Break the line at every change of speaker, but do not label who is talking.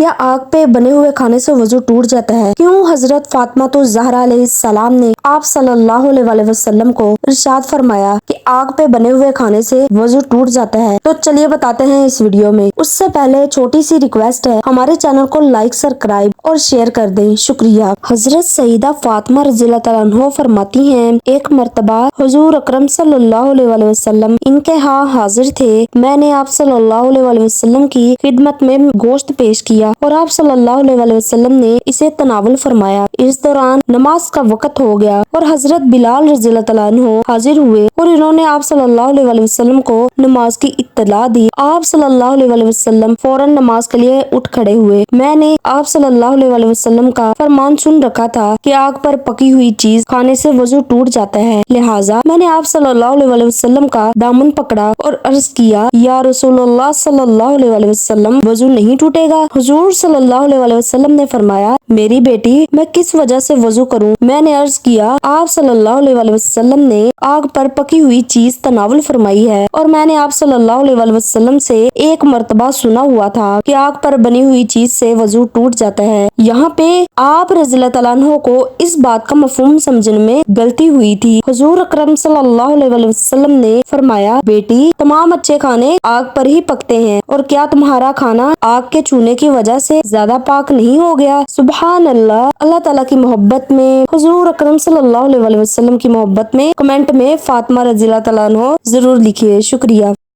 کیا آگ پہ بنے ہوئے کھانے سے وضو ٹوٹ جاتا ہے؟ کیوں حضرت فاطمہ الزہرا علیہ السلام نے آپ صلی اللہ علیہ وسلم کو ارشاد فرمایا کہ آگ پہ بنے ہوئے کھانے سے وضو ٹوٹ جاتا ہے؟ تو چلیے بتاتے ہیں اس ویڈیو میں۔ اس سے پہلے چھوٹی سی ریکویسٹ ہے، ہمارے چینل کو لائک، سبسکرائب اور شیئر کر دیں، شکریہ۔ حضرت سیدہ فاطمہ رضی اللہ تعالیٰ عنہ فرماتی ہیں، ایک مرتبہ حضور اکرم صلی اللہ علیہ وسلم ان کے ہاں حاضر تھے۔ میں نے آپ صلی اللہ علیہ وسلم کی خدمت میں گوشت پیش کیا اور آپ صلی اللہ علیہ وسلم نے اسے تناول فرمایا۔ اس دوران نماز کا وقت ہو گیا اور حضرت بلال رضی اللہ تعالیٰ عنہ حاضر ہوئے اور انہوں نے آپ صلی اللہ علیہ وسلم کو نماز کی اطلاع دی۔ آپ صلی اللہ علیہ وسلم فوراً نماز کے لیے اٹھ کھڑے ہوئے۔ میں نے آپ صلی اللہ علیہ وسلم کا فرمان سن رکھا تھا کہ آگ پر پکی ہوئی چیز کھانے سے وضو ٹوٹ جاتا ہے، لہٰذا میں نے آپ صلی اللہ علیہ وسلم کا دامن پکڑا اور عرض کیا، یا رسول اللہ صلی اللہ علیہ وسلم وضو نہیں ٹوٹے گا؟ حضور صلی اللہ علیہ وسلم نے فرمایا، میری بیٹی، میں کس وجہ سے وضو کروں؟ میں نے عرض کیا، آپ صلی اللہ علیہ وسلم نے آگ پر پکی ہوئی چیز تناول فرمائی ہے اور میں نے آپ صلی اللہ علیہ وسلم سے ایک مرتبہ سنا ہوا تھا کہ آگ پر بنی ہوئی چیز سے وضو ٹوٹ جاتا ہے۔ یہاں پہ آپ رضی اللہ تعالیٰ عنہ کو اس بات کا مفہوم سمجھنے میں غلطی ہوئی تھی۔ حضور اکرم صلی اللہ علیہ وسلم نے فرمایا، بیٹی، تمام اچھے کھانے آگ پر ہی پکتے ہیں، اور کیا تمہارا کھانا آگ کے چونے کی وجہ سے زیادہ پاک نہیں ہو گیا؟ سبحان اللہ۔ اللہ تعالیٰ کی محبت میں، حضور اکرم صلی اللہ علیہ وسلم کی محبت میں کمنٹ میں فاطمہ رضی اللہ تعالیٰ عنہ ضرور لکھیے، شکریہ۔